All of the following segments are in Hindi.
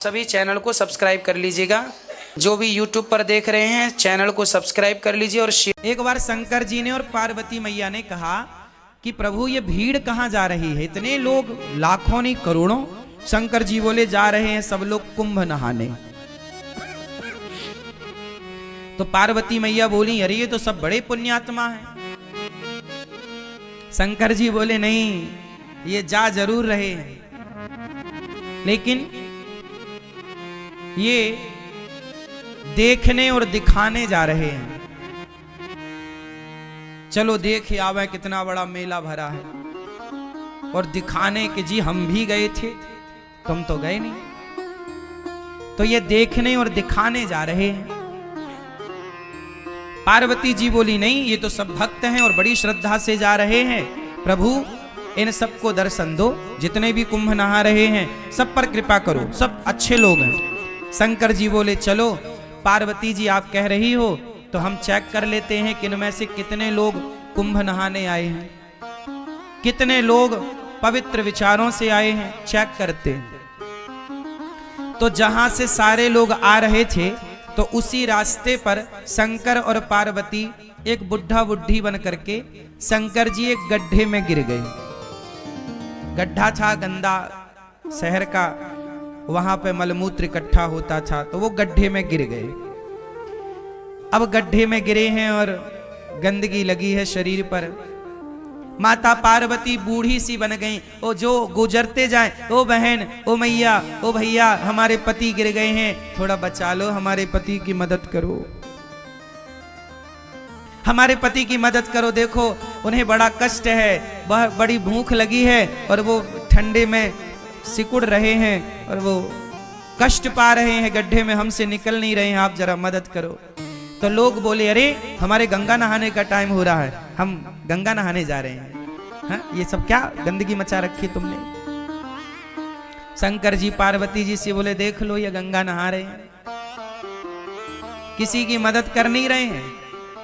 सभी चैनल को सब्सक्राइब कर लीजिएगा। जो भी YouTube पर देख रहे हैं चैनल को सब्सक्राइब कर लीजिए और शेयर। एक बार शंकर जी ने और पार्वती मैया ने कहा कि प्रभु ये भीड़ कहाँ जा रही है, इतने लोग लाखों नहीं करोड़ों। शंकर जी बोले जा रहे हैं सब लोग कुंभ नहाने। तो पार्वती मैया बोली अरे ये तो सब बड़े पुण्यात्मा हैं। शंकर जी बोले नहीं, ये जा जरूर रहे हैं लेकिन ये देखने और दिखाने जा रहे हैं। चलो देख आवे कितना बड़ा मेला भरा है, और दिखाने के जी हम भी गए थे, तुम तो गए नहीं। तो ये देखने और दिखाने जा रहे हैं। पार्वती जी बोली नहीं, ये तो सब भक्त हैं और बड़ी श्रद्धा से जा रहे हैं। प्रभु इन सबको दर्शन दो, जितने भी कुंभ नहा रहे हैं सब पर कृपा करो, सब अच्छे लोग हैं। शंकर जी बोले चलो पार्वती जी आप कह रही हो तो हम चेक कर लेते हैं कि इनमें से कितने लोग कुंभ नहाने आए हैं, कितने लोग पवित्र विचारों से आए हैं, चेक करते हैं। तो जहां से सारे लोग आ रहे थे तो उसी रास्ते पर शंकर और पार्वती एक बुढ़ा बुढ़ी बन करके शंकर जी एक गड्ढे में गिर गए। गड्ढा था गंदा शहर का, वहां पे मलमूत्र इकट्ठा होता था, तो वो गड्ढे में गिर गए। अब गड्ढे में गिरे हैं और गंदगी लगी है शरीर पर। माता पार्वती बूढ़ी सी बन गई। ओ जो गुजरते जाएं, ओ बहन, ओ मैया, ओ भैया, हमारे पति गिर गए हैं, थोड़ा बचा लो, हमारे पति की मदद करो, हमारे पति की मदद करो। देखो उन्हें बड़ा कष्ट है, बड़ी भूख लगी है और वो ठंडे में सिकुड़ रहे हैं और वो कष्ट पा रहे हैं, गड्ढे में हमसे निकल नहीं रहे हैं, आप जरा मदद करो। तो लोग बोले अरे हमारे गंगा नहाने का टाइम हो रहा है, हम गंगा नहाने जा रहे हैं। हाँ, ये सब क्या गंदगी मचा रखी तुमने। शंकर जी पार्वती जी से बोले देख लो ये गंगा नहा रहे हैं, किसी की मदद कर नहीं रहे हैं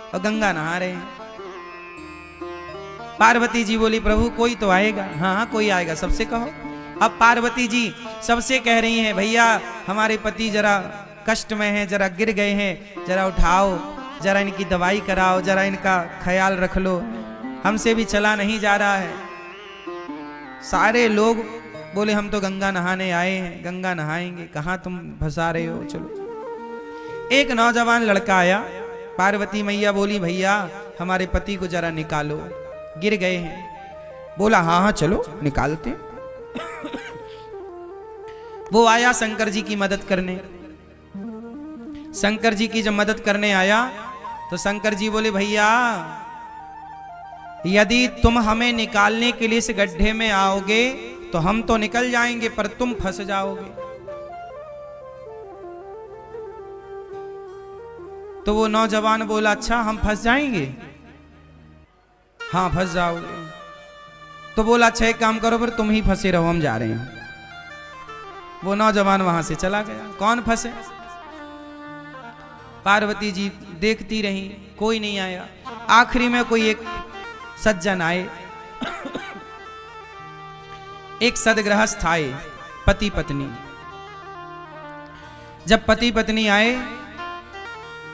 और गंगा नहा रहे हैं। पार्वती जी बोली प्रभु कोई तो आएगा। हाँ हाँ कोई आएगा, सबसे कहो। अब पार्वती जी सबसे कह रही हैं भैया हमारे पति जरा कष्ट में हैं, जरा गिर गए हैं, जरा उठाओ, जरा इनकी दवाई कराओ, जरा इनका ख्याल रख लो, हमसे भी चला नहीं जा रहा है। सारे लोग बोले हम तो गंगा नहाने आए हैं, गंगा नहाएंगे, कहाँ तुम फंसा रहे हो, चलो। एक नौजवान लड़का आया, पार्वती मैया बोली भैया हमारे पति को जरा निकालो, गिर गए हैं। बोला हाँ हाँ चलो निकालते। वो आया शंकर जी की मदद करने। शंकर जी की जब मदद करने आया तो शंकर जी बोले भैया यदि तुम हमें निकालने के लिए इस गड्ढे में आओगे तो हम तो निकल जाएंगे पर तुम फंस जाओगे। तो वो नौजवान बोला अच्छा हम फंस जाएंगे। हाँ फंस जाओगे। तो बोला अच्छा एक काम करो, फिर तुम ही फंसे रहो, हम जा रहे हैं। वो नौजवान वहां से चला गया। कौन फंसे? पार्वती जी देखती रही, कोई नहीं आया। आखिरी में कोई एक सज्जन आए, एक सदगृहस्थ आए, पति पत्नी। जब पति पत्नी आए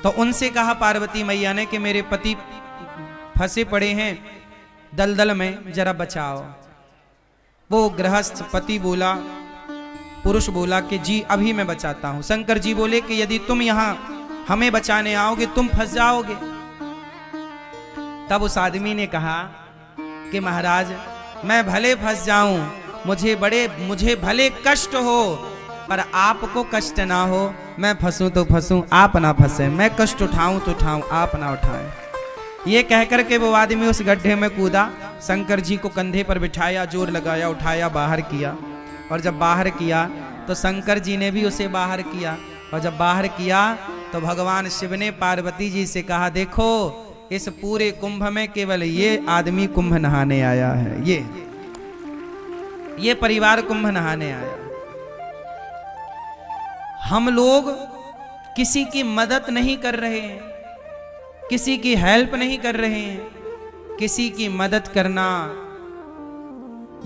तो उनसे कहा पार्वती मैया ने कि मेरे पति फंसे पड़े हैं दलदल में, जरा बचाओ। वो गृहस्थ पति बोला, पुरुष बोला कि जी अभी मैं बचाता हूं। शंकर जी बोले कि यदि तुम यहां हमें बचाने आओगे तुम फंस जाओगे। तब उस आदमी ने कहा कि महाराज मैं भले फंस जाऊं, मुझे भले कष्ट हो, पर आपको कष्ट ना हो। मैं फंसूं तो फंसूं, आप ना फंसे, मैं कष्ट उठाऊं तो उठाऊं, आप ना उठाएं। ये कहकर के वो आदमी उस गड्ढे में कूदा, शंकर जी को कंधे पर बिठाया, जोर लगाया, उठाया, बाहर किया। और जब बाहर किया तो शंकर जी ने भी उसे बाहर किया। और जब बाहर किया तो भगवान शिव ने पार्वती जी से कहा देखो इस पूरे कुंभ में केवल ये आदमी कुंभ नहाने आया है, ये परिवार कुंभ नहाने आया। हम लोग किसी की मदद नहीं कर रहे हैं, किसी की हेल्प नहीं कर रहे हैं। किसी की मदद करना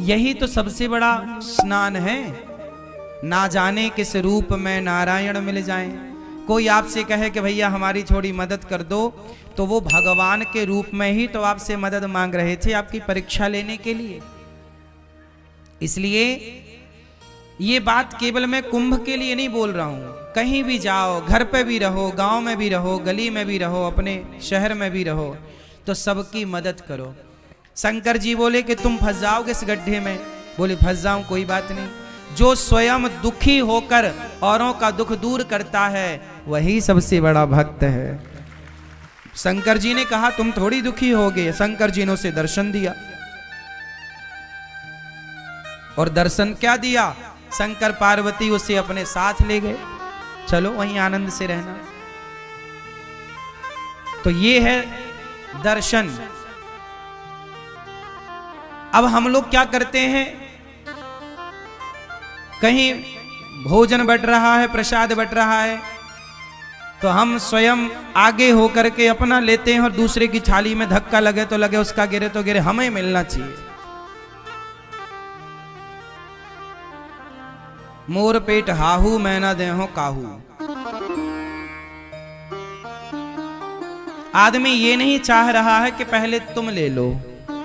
यही तो सबसे बड़ा स्नान है। ना जाने किस रूप में नारायण मिल जाएं। कोई आपसे कहे कि भैया हमारी थोड़ी मदद कर दो, तो वो भगवान के रूप में ही तो आपसे मदद मांग रहे थे, आपकी परीक्षा लेने के लिए। इसलिए ये बात केवल मैं कुंभ के लिए नहीं बोल रहा हूं, कहीं भी जाओ, घर पे भी रहो, गांव में भी रहो, गली में भी रहो, अपने शहर में भी रहो, तो सबकी मदद करो। शंकर जी बोले कि तुम फंस जाओगे इस गड्ढे में, बोले फंस जाऊं कोई बात नहीं। जो स्वयं दुखी होकर औरों का दुख दूर करता है वही सबसे बड़ा भक्त है। शंकर जी ने कहा तुम थोड़ी दुखी होगे, शंकर जी ने उसे दर्शन दिया। और दर्शन क्या दिया? शंकर पार्वती उसे अपने साथ ले गए, चलो वहीं आनंद से रहना। तो ये है दर्शन। अब हम लोग क्या करते हैं, कहीं भोजन बट रहा है, प्रसाद बट रहा है, तो हम स्वयं आगे होकर के अपना लेते हैं और दूसरे की थाली में धक्का लगे तो लगे, उसका गिरे तो गिरे, हमें मिलना चाहिए। मोर पेट हाहू मैं ना देहो काहू। आदमी ये नहीं चाह रहा है कि पहले तुम ले लो,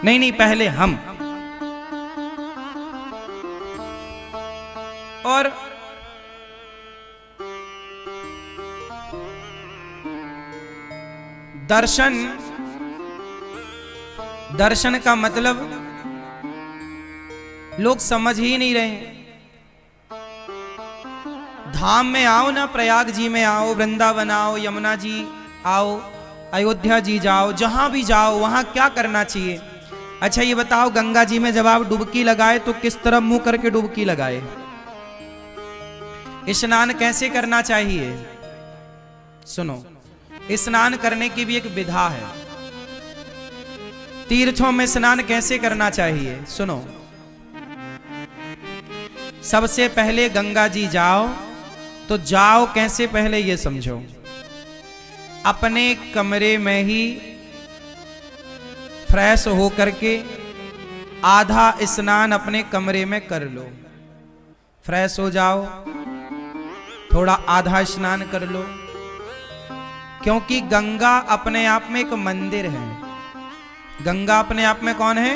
नहीं नहीं, पहले हम। और दर्शन, दर्शन का मतलब लोग समझ ही नहीं रहे। धाम में आओ ना, प्रयाग जी में आओ, वृंदावन आओ, यमुना जी आओ, अयोध्या जी जाओ, जहां भी जाओ वहां क्या करना चाहिए? अच्छा ये बताओ, गंगा जी में जब आप डुबकी लगाए तो किस तरफ मुंह करके डुबकी लगाए? स्नान कैसे करना चाहिए? सुनो, स्नान करने की भी एक विधा है। तीर्थों में स्नान कैसे करना चाहिए? सुनो, सबसे पहले गंगा जी जाओ, तो जाओ कैसे पहले ये समझो। अपने कमरे में ही फ्रेश हो करके आधा स्नान अपने कमरे में कर लो। फ्रेश हो जाओ, थोड़ा आधा स्नान कर लो, क्योंकि गंगा अपने आप में एक मंदिर है। गंगा अपने आप में कौन है?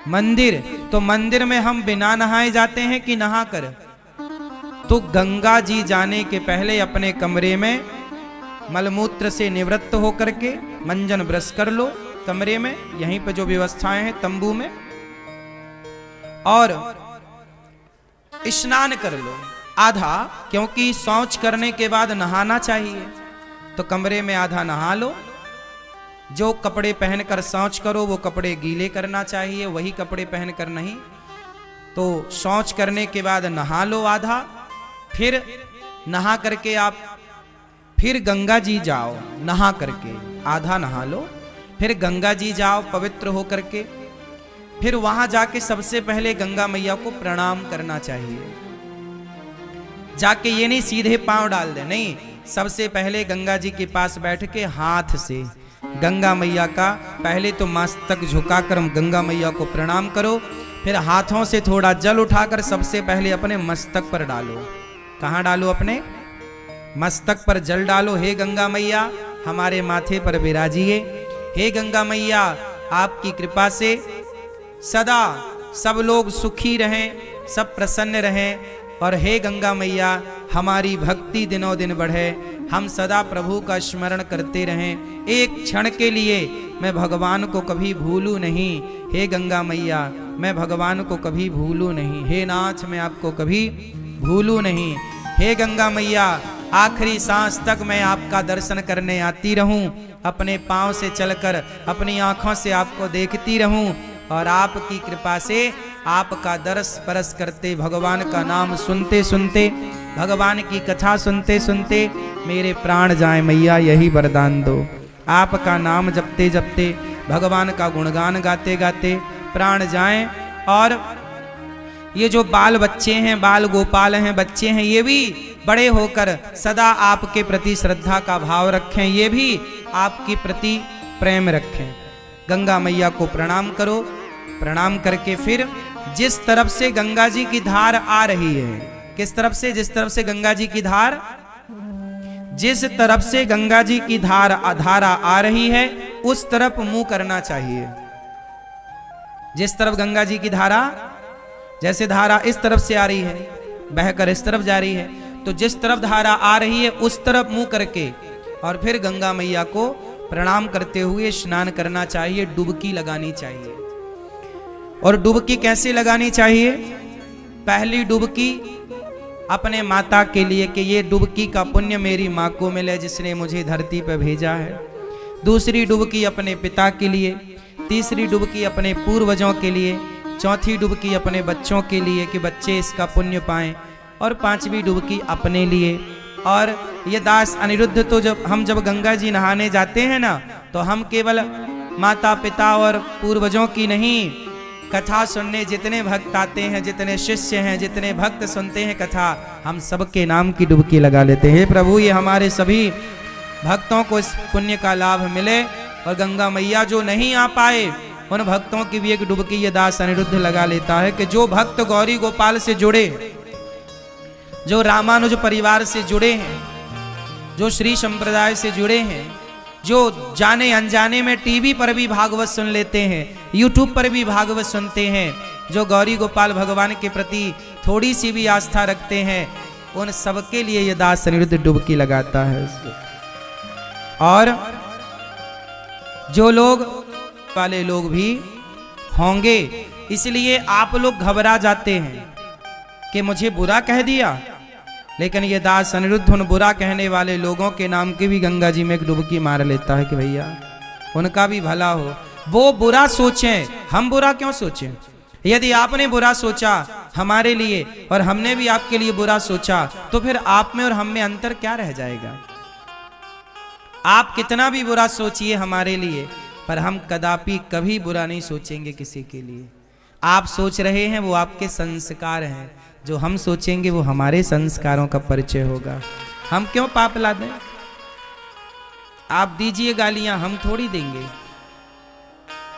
मंदिर। तो मंदिर में हम बिना नहाए जाते हैं कि नहा कर? तो गंगा जी जाने के पहले अपने कमरे में मलमूत्र से निवृत्त होकर के मंजन ब्रश कर लो कमरे में, यहीं पे जो व्यवस्थाएं हैं तंबू में, और स्नान कर लो आधा, क्योंकि शौच करने के बाद नहाना चाहिए। तो कमरे में आधा नहा लो। जो कपड़े पहनकर शौच करो वो कपड़े गीले करना चाहिए, वही कपड़े पहनकर नहीं। तो शौच करने के बाद नहा लो आधा, फिर नहा करके आप फिर गंगा जी जाओ, नहा करके आधा नहा लो, फिर गंगा जी जाओ पवित्र हो करके, फिर वहां जाके सबसे पहले गंगा मैया को प्रणाम करना चाहिए। जाके ये नहीं सीधे पांव डाल दे, नहीं, सबसे पहले गंगा जी के पास बैठ के हाथ से गंगा मैया का पहले तो मस्तक झुकाकर गंगा मैया को प्रणाम करो, फिर हाथों से थोड़ा जल उठाकर सबसे पहले अपने मस्तक पर डालो। कहाँ डालो? अपने मस्तक पर जल डालो। हे गंगा मैया हमारे माथे पर विराजिए। हे गंगा मैया आपकी कृपा से सदा सब लोग सुखी रहें, सब प्रसन्न रहें, और हे गंगा मैया हमारी भक्ति दिनों दिन बढ़े, हम सदा प्रभु का स्मरण करते रहें। एक क्षण के लिए मैं भगवान को कभी भूलूं नहीं। हे गंगा मैया मैं भगवान को कभी भूलूं नहीं। हे नाथ मैं आपको कभी भूलूं नहीं। हे गंगा मैया आखिरी सांस तक मैं आपका दर्शन करने आती रहूं, अपने पांव से चलकर अपनी आंखों से आपको देखती रहूं, और आपकी कृपा से आपका दरस परस करते, भगवान का नाम सुनते सुनते, भगवान की कथा सुनते सुनते मेरे प्राण जाए मैया, यही वरदान दो। आपका नाम जपते जपते, भगवान का गुणगान गाते गाते प्राण जाएं। और ये जो बाल बच्चे हैं, बाल गोपाल हैं, बच्चे हैं, ये भी बड़े होकर सदा आपके प्रति श्रद्धा का भाव रखें, ये भी आपके प्रति प्रेम रखें। गंगा मैया को प्रणाम करो। प्रणाम करके फिर जिस तरफ से गंगा जी की धार आ रही है किस तरफ से? जिस तरफ से गंगा जी की धार, जिस तरफ से गंगा जी की धारा आ रही है उस तरफ मुंह करना चाहिए। जिस तरफ गंगा जी की धारा, जैसे धारा इस तरफ से आ रही है, बहकर इस तरफ जा रही है, तो जिस तरफ धारा आ रही है उस तरफ मुंह करके और फिर गंगा मैया को प्रणाम करते हुए स्नान करना चाहिए, डुबकी लगानी चाहिए। और डुबकी कैसे लगानी चाहिए? पहली डुबकी अपने माता के लिए कि ये डुबकी का पुण्य मेरी माँ को मिले जिसने मुझे धरती पर भेजा है। दूसरी डुबकी अपने पिता के लिए, तीसरी डुबकी अपने पूर्वजों के लिए, चौथी डुबकी अपने बच्चों के लिए कि बच्चे इसका पुण्य पाएं, और पांचवी डुबकी अपने लिए। और ये दास अनिरुद्ध तो जब गंगा जी नहाने जाते हैं ना, तो हम केवल माता पिता और पूर्वजों की नहीं, कथा सुनने जितने भक्त आते हैं, जितने शिष्य हैं, जितने भक्त सुनते हैं कथा, हम सबके नाम की डुबकी लगा लेते हैं। प्रभु ये हमारे सभी भक्तों को इस पुण्य का लाभ मिले, और गंगा मैया जो नहीं आ पाए उन भक्तों की भी एक डुबकी ये दास अनिरुद्ध लगा लेता है कि जो भक्त गौरी गोपाल से जुड़े, जो रामानुज परिवार से जुड़े हैं, जो श्री संप्रदाय से जुड़े हैं, जो जाने अनजाने में टीवी पर भी भागवत सुन लेते हैं, यूट्यूब पर भी भागवत सुनते हैं, जो गौरी गोपाल भगवान के प्रति थोड़ी सी भी आस्था रखते हैं, उन सबके लिए ये दास अनिरुद्ध डुबकी लगाता है। और जो लोग वाले लोग भी होंगे, इसलिए आप लोग घबरा जाते हैं कि मुझे बुरा कह दिया, लेकिन ये दास अनिरुद्ध उन बुरा कहने वाले लोगों के नाम की भी गंगा जी में एक डुबकी मार लेता है कि भैया उनका भी भला हो। वो बुरा सोचें, हम बुरा क्यों सोचें? यदि आपने बुरा सोचा हमारे लिए और हमने भी आपके लिए बुरा सोचा, तो फिर आप में और हम में अंतर क्या रह जाएगा? आप कितना भी बुरा सोचिए हमारे लिए, पर हम कदापि कभी बुरा नहीं सोचेंगे किसी के लिए। आप सोच रहे हैं वो आपके संस्कार हैं, जो हम सोचेंगे वो हमारे संस्कारों का परिचय होगा। हम क्यों पाप ला दें? आप दीजिए गालियां, हम थोड़ी देंगे।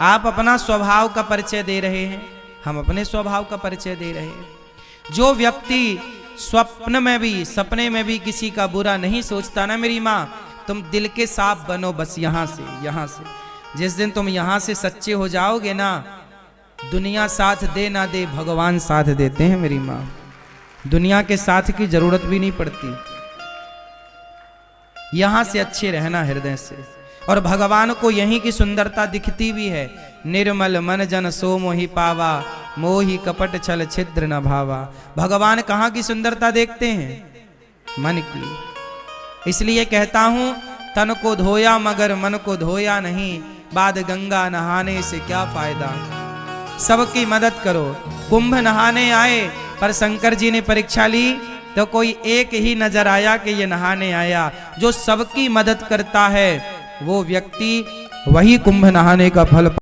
आप अपना स्वभाव का परिचय दे रहे हैं, हम अपने स्वभाव का परिचय दे रहे हैं। जो व्यक्ति स्वप्न में भी, सपने में भी किसी का बुरा नहीं सोचता ना मेरी माँ, तुम दिल के साफ बनो बस यहाँ से। जिस दिन तुम यहाँ से सच्चे हो जाओगे ना, दुनिया साथ दे ना दे, भगवान साथ देते हैं मेरी माँ। दुनिया के साथ की जरूरत भी नहीं पड़ती, यहां से अच्छे रहना हृदय से। और भगवान को यहीं की सुंदरता दिखती भी है। निर्मल मन जन सो मोहि पावा, मोहि कपट छल छिद्र न भावा। भगवान कहाँ की सुंदरता देखते हैं? मन की। इसलिए कहता हूं, तन को धोया मगर मन को धोया नहीं, बाद गंगा नहाने से क्या फायदा। सबकी मदद करो। कुंभ नहाने आए, पर शंकर जी ने परीक्षा ली तो कोई एक ही नजर आया कि ये नहाने आया। जो सबकी मदद करता है वो व्यक्ति वही कुंभ नहाने का फल